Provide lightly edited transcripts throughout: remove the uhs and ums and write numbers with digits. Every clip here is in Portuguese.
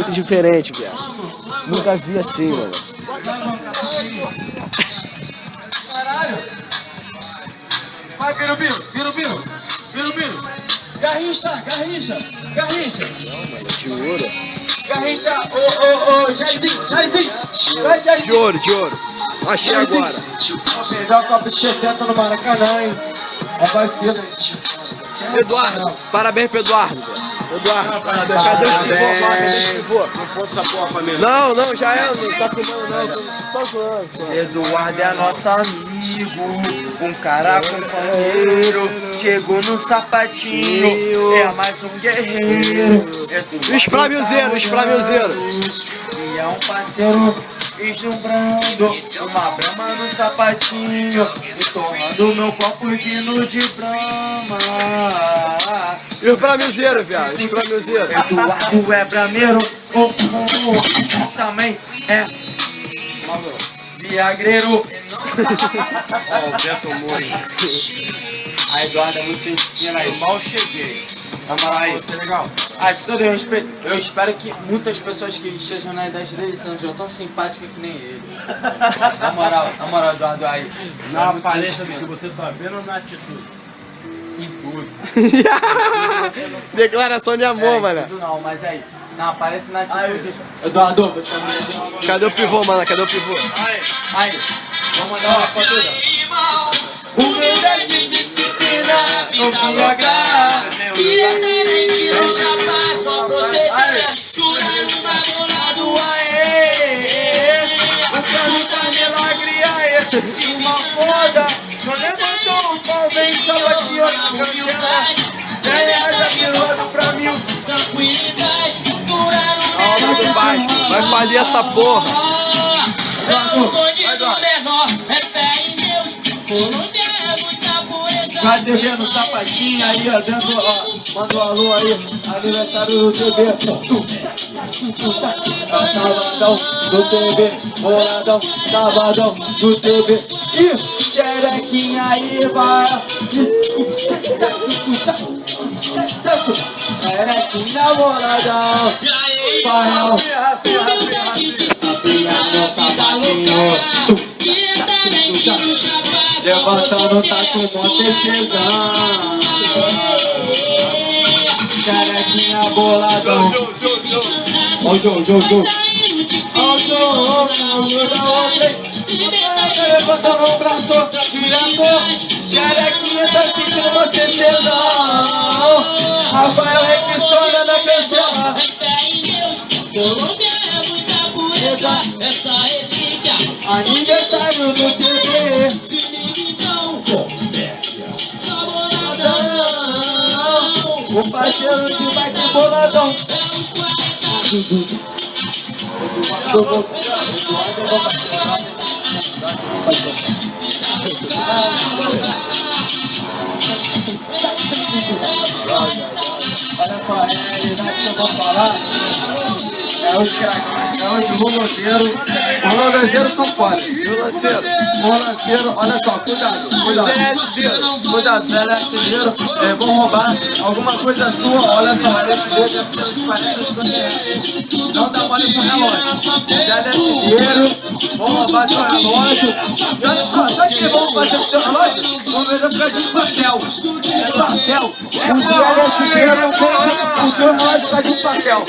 muito diferente, viado. Nunca vi assim, mano. Caralho! Vai, Birubiru! Garrincha! De ouro. Garrincha! Ô, Jairzinho! Vai, Jairzinho! De ouro. Achei agora. Pegar o copo de 70 no Maracanã, hein? É vacilo. Eduardo, parabéns pro Eduardo. Cadê o pivô? Não foda essa porra pra mim. Não, já é, não tá filmando não. Só zoando. Eduardo é nosso amigo, um cara companheiro, chegou no sapatinho, é mais um guerreiro. Esframilzeiro. E é um parceiro vislumbrando, uma brama no sapatinho, e torrando meu copo vindo de brama. Esframilzeiro, viado. Esframilzeiro. Eduardo é brameiro, também é viagreiro. Ó, o Beto Mori. A Eduardo é muito gentil aí, mal cheguei. Na moral aí, tá legal? Com todo respeito, eu espero que muitas pessoas que estejam na idade dele sejam tão simpáticas que nem ele. Na moral, Eduardo, aí. Na palestra que você tá vendo ou na atitude? Em tudo. Declaração de amor, mano. Tudo não, mas aí. Não, aparece na atitude. Eduardo, você não é. Cadê o pivô, mano? Aí, vamos mandar uma foto. Humildade, disciplina, vida logra. Diretamente na chapa, só proceder. Curando na bola do aê. O plano tá milagre, aê. Uma foda, só levantou o pau, vem só aqui, ó, na humildade. Milagre pra mim. Tranquilidade, curando do baixo. Vai falir essa porra. Não bandido menor, é fé em Deus. Colômbia é muita pureza. Vai devendo sapatinho aí, ó, dentro, ó. Manda um alô aí, aniversário do TV. Sabadão do TV, boladão, sabadão do TV. Ih, xerequinha aí, vai. Xerequinha, boladão. Farão. Humildade, disciplina, vida louca. Diretamente no chapa. Levantando tá com mó certezão. Xerequinha, boladão. Ó, Jô. Levantando o braço, diretor. Xerequinha tá sentindo uma certezão. Rafael Requissona da cancela. Colômbia é muita pureza, essa relíquia. Aniversário do TV. Se liga então, só boladão. O parceiro de bike boladão. É os 40. Olha só, a realidade que eu vou falar é os craques, é os rolozeiros. Os rolozeiros são foda. Rolonceiro, olha só, cuidado, Zé LSD, vão roubar alguma coisa sua, olha só, LSD deve ter uns 40, 50 reais. Não dá mole pro relógio. Zé LSD, vão roubar teu relógio. E olha só, sabe o que vão fazer com teu relógio? Vão vender por causa de papel. O Zé LSD não vende o teu relógio por causa de papel.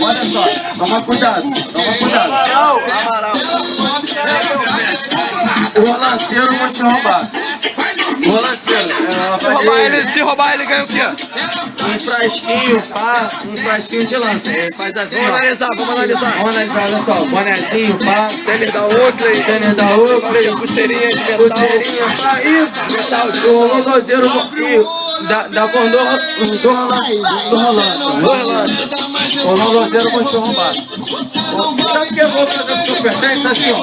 Olha só, toma cuidado. O rolanceiro vou te roubar. O rolanceiro, Se roubar ele ganha o quê? um frasquinho de lança. Ele faz assim, Vamos analisar. olha só, bonezinho, pá. Tênis da Oakley, pulseirinha de metal. Metal, o rolonceiro da Condor, do Rolando. O rolonceiro vou te roubar. Sabe o que eu vou fazer com o Super Dance? Assim, ó.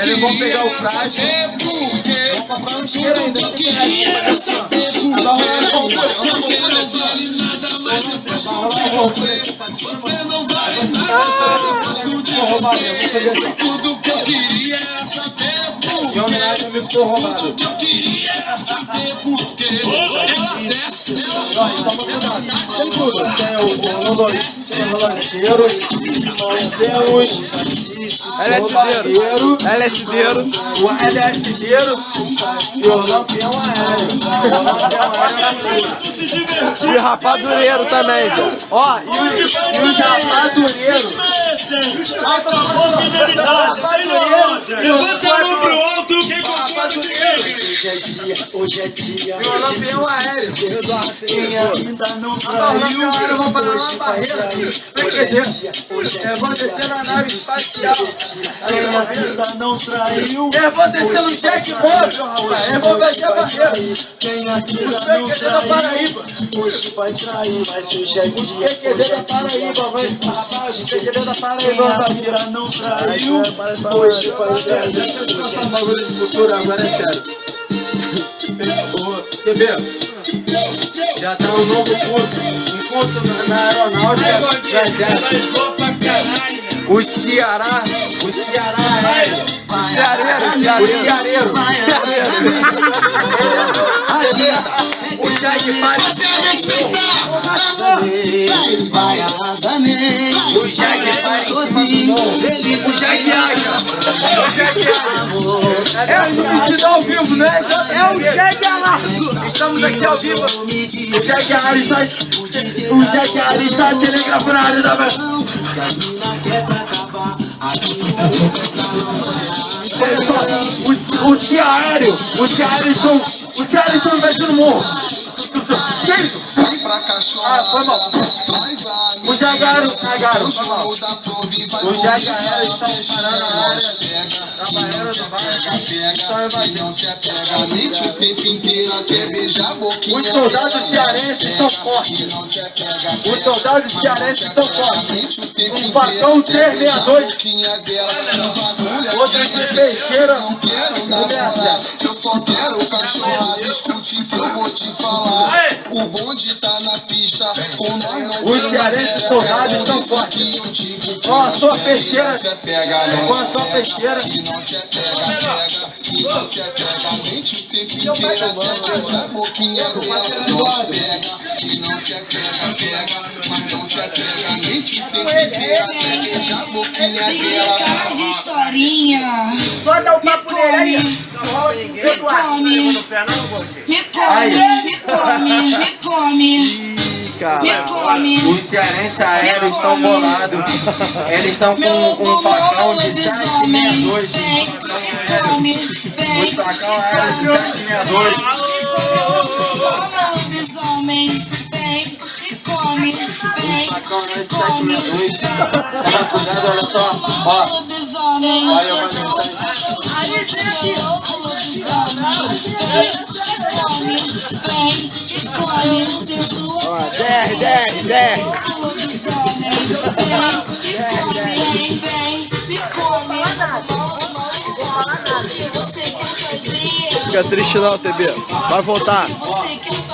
Eles vão pegar o frasco. Vão comprar um cheiro ainda. Você não vale nada. Tudo que eu queria era saber por quê. Em homenagem ao amigo que foi roubado. Tudo que eu queria era saber por quê. Ela desce. toma cuidado. Tem tudo. Tem o rolanceiro, tem os LSDeiro. LSDeiro. o LSDeiro e o lampião aéreo. E rapadureiro também, já. Ó, e os rapadureiros. Levanta a mão pro alto, quem concorda comigo? Hoje é dia. E o lampião aéreo. Ainda não traiu. Eu vou fazer uma barreira. Eu vou descer na nave espacial. Ainda não traiu. Eu vou descer no checkpoint, rapaz. Eu vou bater a barreira. Quem ainda não traiu. Hoje vai trair, mas hoje é dia. Hoje é Paraíba, vai. Rapaz, o PQD da Paraíba vai bater. Ainda não traiu. Hoje vai trair. Hoje é bagulho de futuro, agora é sério. Quer ver? Já tá um novo curso. Um curso na aeronáutica. O Ceará aéreo. O Ceareiro. O Jag faz. Vai arrasar-me. O Jag faz. O Jag acha. É o Mentira ao vivo, né? É o Jag Alardo. Estamos aqui ao vivo. O Jag Ari está telegrafando na área da o Ceará estão invadindo o morro. Foi mal. O Jagaro, foi mal. O Jagaro estão parando a área. Trabalhando no bar. Estão invadindo. Os soldados cearenses estão fortes. Os soldados cearenses estão fortes. Um facão 362. Outro de peixeira. Eu só quero cachorrada, escute que eu vou te falar. O bonde tá na pista, com nós não os cearenses soldados estão fortes. Com a sua peixeira. Com a sua peixeira. E não se pega, e não se pega. Mente o tempo inteiro até beijar a boquinha dela. Não se pega, e não se pega, mas não se pega. Mente o tempo inteiro até beijar a boquinha dela. Cara de historinha. Só dá o papo dele aí. Me come. Os cearenses aéreos estão bolados. Eles estão com um facão de 762. Os facão aéreos de 762. Os facão aéreos de 762. Toma cuidado, olha só. Ó. Olha uma mensagem. Ó, 10. Fica triste não, TB. Vai voltar.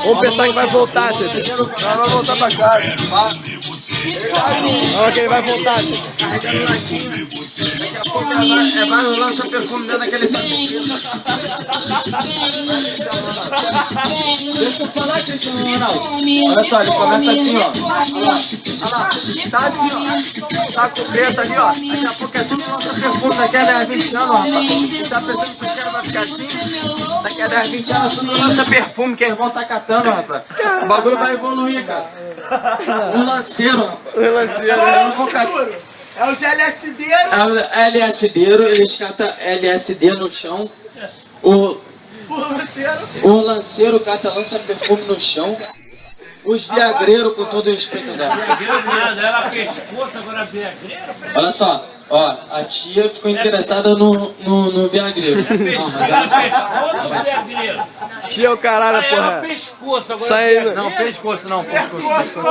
Vamos pensar que vai voltar, TB. Não, vai voltar pra casa. Olha que ele vai voltar, TB. Carregando latinha. Daqui a pouco vai lançar perfume dentro daquele saquinho. Deixa eu falar, Cristiano Ronaldo. Olha só, ele começa assim, ó. Olha lá. Tá assim, ó. Tá com o preto ali, ó. Daqui a pouco é assim que lança perfume daqui a 10, 20 anos, rapaz. Tá pensando que esse cara vai ficar assim? Daqui a 10, 20 anos tudo lança perfume que eles vão estar catando, rapaz. O bagulho vai evoluir, cara. O lanceiro, rapaz. O lanceiro. Eu não vou catar. É os LSDeiros. É o LSDeiro, eles catam LSD no chão. O lanceiro cata lança perfume no chão. Os viagreiros, com todo o respeito dela. Nada, ela pescoço, agora viagreiro. Olha só, ó, a tia ficou interessada no viagreiro. Não, mas Ela olha só. pescoço, viagreiro. Tia o caralho, Ela porra. pescoço, agora Isso aí, Não, pescoço não, pescoço.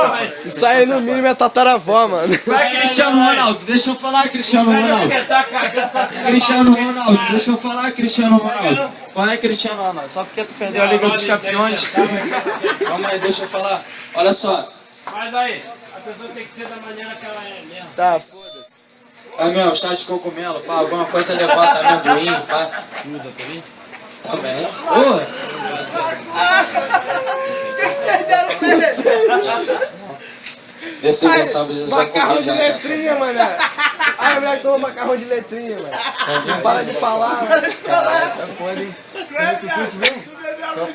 isso aí no mínimo é tataravó, mano. Vai, Cristiano Ronaldo, deixa eu falar, Cristiano Ronaldo. Cristiano Ronaldo, deixa eu falar, Cristiano Ronaldo. Vai, Cristiano Ronaldo, só porque tu perdeu a Liga dos Campeões. Calma aí, deixa eu falar. Olha só. Mas aí, a pessoa tem que ser da maneira que ela é mesmo. Tá, foda-se. É meu, chá de cogumelo, pá, alguma coisa levanta, amendoim, pá. Também. Porra. Desceu Gonçalves já Macarrão comi de já, cara. letrinha, mané. Ai, a mulher tomou macarrão de letrinha, mano. Não para de falar, mano.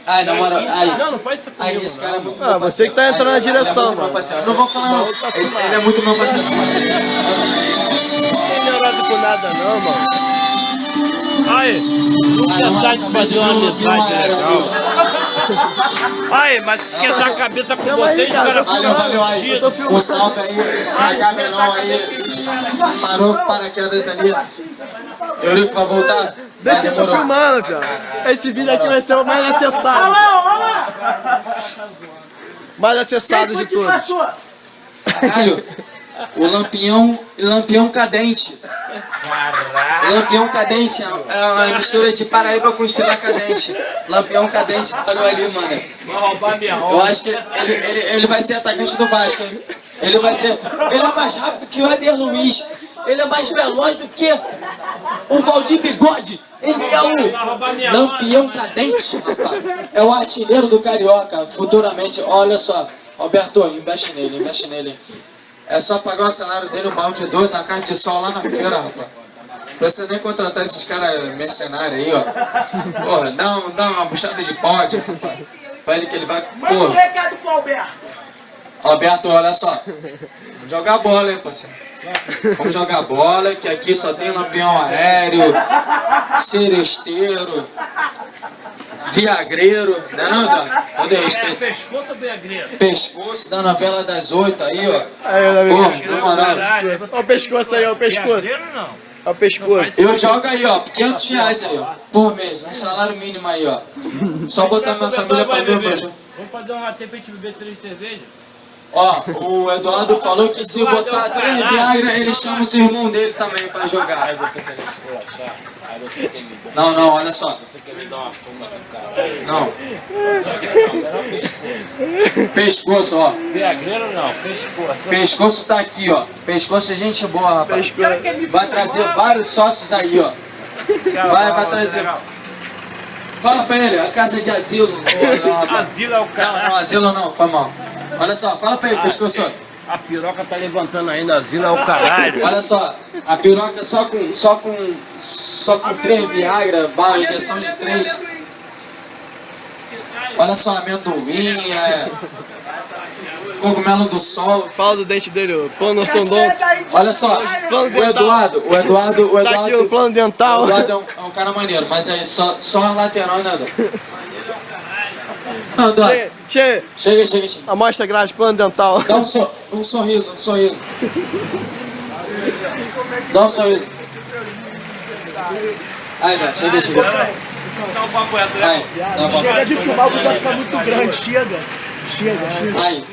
Ai, na moral, ai. Não faz isso Aí, comigo. esse cara é muito Ah, meu você que tá parceiro. entrando na Ai, direção, ele é muito meu mano. parceiro. Não vou falar não. Ele é muito meu parceiro. Não tem nada com nada, não, mano. Aí, nunca sai de fazer uma amizade legal. Aí, mas se esquentar a cabeça com vocês, o cara Valeu aí. Um salve aí pra Camelão aí. Parou com paraquedas ali. Eurico vai voltar? Deixa eu tô filmando, filho. Esse vídeo aqui vai ser o mais acessado. Mais acessado de todos. Caralho, o Lampião Cadente. Lampião Cadente é uma mistura de Paraíba com Estrela Cadente. Lampião Cadente parou ali, mano. vai roubar minha Eu roupa. acho que ele vai ser atacante do Vasco, hein? Ele é mais rápido que o Éder Luiz. Ele é mais veloz do que o Valdir Bigode. Ele é o Lampião Cadente, rapaz. É o artilheiro do Carioca. Futuramente, olha só. Alberto, investe nele. É só pagar o salário dele, um balde de 12, uma carta de sol lá na feira, rapaz. Pra você nem contratar esses caras mercenários aí, ó. Porra, dá uma buchada de bode, rapaz. Pra ele que ele vai... Pô, recado pro Alberto. Alberto, olha só. Vamos jogar bola, hein, parceiro. Vamos jogar bola, que aqui só tem lampião aéreo, seresteiro, viagreiro, não é não, Dó? Todo respeito. Pescoço ou viagreiro? Pescoço da novela das 8 aí, ó. Aí, Davi. Pô, na moral. Caralho. Olha o pescoço aí, ó o pescoço. Viagreiro não. Olha o pescoço. Eu jogo aí, ó, R$500 aí, ó, por mês, um salário mínimo aí, ó. Só botar minha família pra ver, meu jogo. Vamos fazer um AT pra gente beber 3 cervejas? Ó, o Eduardo falou que se botar 3 Viagra, ele chama os irmãos dele também pra jogar. Você quer se relaxar? Aí você quer me Não, olha só. Você quer me dar uma fuma do caralho? Não, Não, pescoço. pescoço, ó. Viagreiro não, pescoço. Pescoço tá aqui, ó. Pescoço é gente boa, rapaz. Pescoço. Vai trazer vários sócios aí, ó. Vai trazer. Fala pra ele, a casa de asilo. Não, rapaz. Asilo é o cara. Não, asilo não, foi mal. Olha só, fala pra ele, pescoço. A piroca tá levantando ainda, asilo é o caralho. Olha só, a piroca só com 3 Viagra, uma injeção de 3. Olha só, amendoim, cogumelo do sol. Fala do dente dele, o plano ortodonto. Olha só, o Eduardo. Tá aqui o plano dental. O Eduardo é um cara maneiro, mas aí só as lateral e nada. Não, Eduardo, Chega. chega. Amostra grátis, plano dental. Dá um sorriso. Dá um sorriso. Aí, velho, chega. Dá um papo reto, né? Aí, dá uma... Chega de filmar, o vídeo vai ficar muito grande. Chega. Aí.